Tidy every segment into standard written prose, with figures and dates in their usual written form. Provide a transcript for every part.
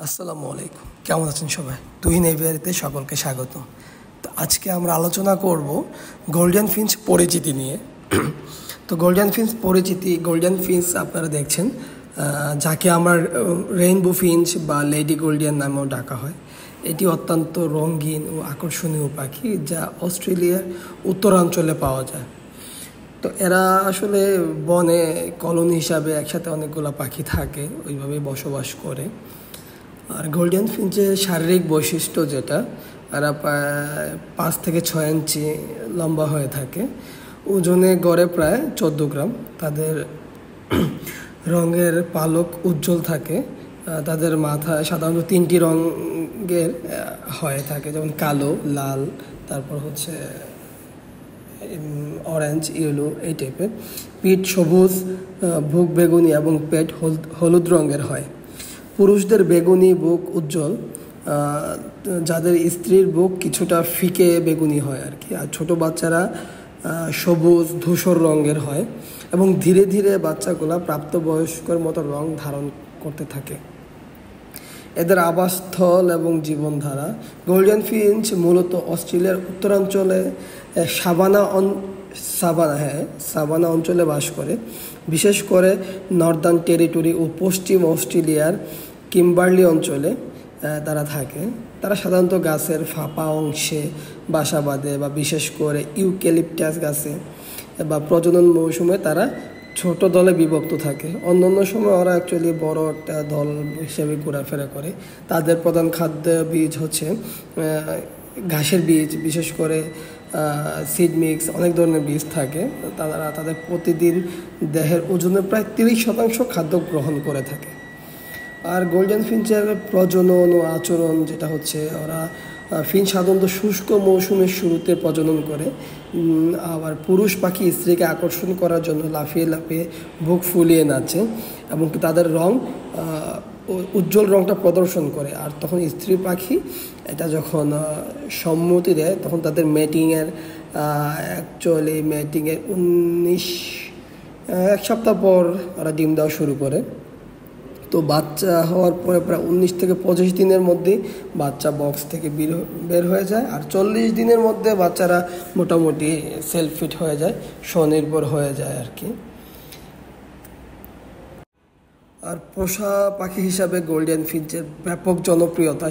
আসসালামু আলাইকুম, কেমন আছেন সবাই? তুহিন এভিয়ারিতে সকলকে স্বাগত। তো আজকে আমরা আলোচনা করব গোল্ডেন ফিঞ্চ পরিচিতি নিয়ে। তো গোল্ডেন ফিঞ্চ পরিচিতি, গোল্ডেন ফিঞ্চ আপনারা দেখছেন, যাকে আমরা রেইনবো ফিঞ্চ বা লেডি গোল্ডেন নামেও ডাকা হয়। এটি অত্যন্ত রঙিন ও আকর্ষণীয় পাখি, যা অস্ট্রেলিয়ার উত্তরাঞ্চলে পাওয়া যায়। তো এরা আসলে বনে কলোনি হিসাবে একসাথে অনেকগুলো পাখি থাকে, ওইভাবেই বসবাস করে। আর গোল্ডেন ফিঞ্চের শারীরিক বৈশিষ্ট্য যেটা, এরা প্রায় 5 থেকে 6 ইঞ্চি লম্বা হয়ে থাকে, ওজনে গড়ে প্রায় 14 গ্রাম। তাদের রঙের পালক উজ্জ্বল থাকে। তাদের মাথায় সাধারণত 3টি রঙের হয়ে থাকে, যেমন কালো, লাল, তারপর হচ্ছে অরেঞ্জ, ইয়েলো, এই টাইপের। পিঠ সবুজ, বুক বেগুনি এবং পেট হলুদ রঙের হয়। পুরুষদের বেগুনি, বুক উজ্জ্বল, যাদের স্ত্রীর বুক কিছুটা ফিকে বেগুনি হয় আর কি। আর ছোটো বাচ্চারা সবুজ ধূসর রঙের হয় এবং ধীরে ধীরে বাচ্চাগুলা প্রাপ্তবয়স্কর মতো রং ধারণ করতে থাকে। এদের আবাসস্থল এবং জীবনধারা, গোল্ডেন ফিঞ্চ মূলত অস্ট্রেলিয়ার উত্তরাঞ্চলে সাভানা অঞ্চলে বাস করে। বিশেষ করে নর্দার্ন টেরিটরি ও পশ্চিম অস্ট্রেলিয়ার কিম্বারলি অঞ্চলে তারা থাকে। তারা সাধারণত গাছের ফাঁপা অংশে বাসা বাঁধে, বা বিশেষ করে ইউক্যালিপটাস গাছে, বা প্রজনন মৌসুমে তারা ছোট দলে বিভক্ত থাকে। অন্যান্য সময় ওরা অ্যাকচুয়ালি বড় একটা দল হিসেবে ঘোরাফেরা করে। তাদের প্রধান খাদ্য বীজ হচ্ছে ঘাসের বীজ, বিশেষ করে সিড মিক্স, অনেক ধরনের বীজ থাকে। তারা তাদের প্রতিদিন দেহের ওজনের প্রায় 30% খাদ্য গ্রহণ করে থাকে। আর গোল্ডেন ফিঞ্চের প্রজনন ও আচরণ যেটা হচ্ছে, ওরা ফিঞ্চ সাধারণত শুষ্ক মৌসুমের শুরুতে প্রজনন করে। আবার পুরুষ পাখি স্ত্রীকে আকর্ষণ করার জন্য লাফিয়ে লাফিয়ে বুক ফুলিয়ে নাচে এবং তাদের রং উজ্জ্বল রংটা প্রদর্শন করে। আর তখন স্ত্রী পাখি এটা যখন সম্মতি দেয়, তখন তাদের ম্যাটিংয়ের 1 সপ্তাহ পর ওরা ডিম দেওয়া শুরু করে। তো বাচ্চা হওয়ার পরে প্রায় 19 থেকে 25 দিনের মধ্যে বাচ্চা বক্স থেকে বের হয়ে যায়। আর 40 দিনের মধ্যে বাচ্চারা মোটামুটি সেলফ ফিট হয়ে যায়, স্বনির্ভর হয়ে যায় আর কি। আর পোষা পাখি হিসাবে গোল্ডেন ফিঞ্চের ব্যাপক জনপ্রিয়তা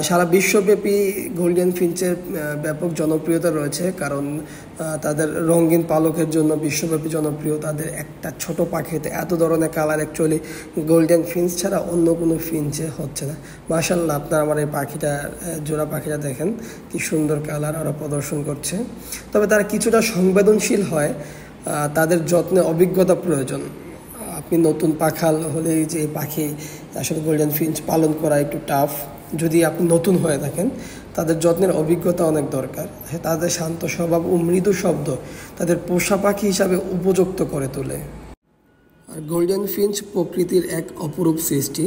সারা বিশ্বব্যাপী গোল্ডেন ফিঞ্চের ব্যাপক জনপ্রিয়তা রয়েছে, কারণ তাদের রঙিন পালকের জন্য বিশ্বব্যাপী জনপ্রিয়। তাদের একটা ছোট পাখিতে এত ধরনের কালার অ্যাকচুয়ালি গোল্ডেন ফিঞ্চ ছাড়া অন্য কোনো ফিঞ্চে হচ্ছে না। মাশাআল্লাহ, আপনারা আমার এই জোড়া পাখিটা দেখেন, কি সুন্দর কালার ওরা প্রদর্শন করছে। তবে তারা কিছুটা সংবেদনশীল হয়, তাদের যত্নে অভিজ্ঞতা প্রয়োজন। আপনি নতুন পাখাল হলেই যে পাখি, আসলে গোল্ডেন ফিঞ্চ পালন করা একটু টাফ। যদি আপনি নতুন হয়ে থাকেন, তাদের যত্নের অভিজ্ঞতা অনেক দরকার। তাদের শান্ত স্বভাব ও মৃদু শব্দ তাদের পোষা পাখি হিসাবে উপযুক্ত করে তোলে। আর গোল্ডেন ফিঞ্চ প্রকৃতির এক অপরূপ সৃষ্টি,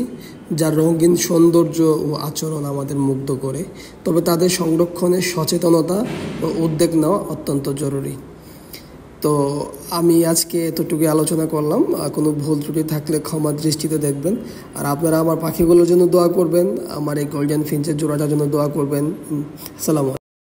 যার রঙিন সৌন্দর্য ও আচরণ আমাদের মুগ্ধ করে। তবে তাদের সংরক্ষণে সচেতনতা ও উদ্যোগ নেওয়া অত্যন্ত জরুরি। তো আমি আজকে এতটুকু আলোচনা করলাম। কোনো ভুল ত্রুটি থাকলে ক্ষমা দৃষ্টিতে দেখবেন। আর আপনারা আমার পাখিগুলোর জন্য দোয়া করবেন, আমার এই গোল্ডেন ফিঞ্চের জোড়াটার জন্য দোয়া করবেন। আসসালামু আলাইকুম।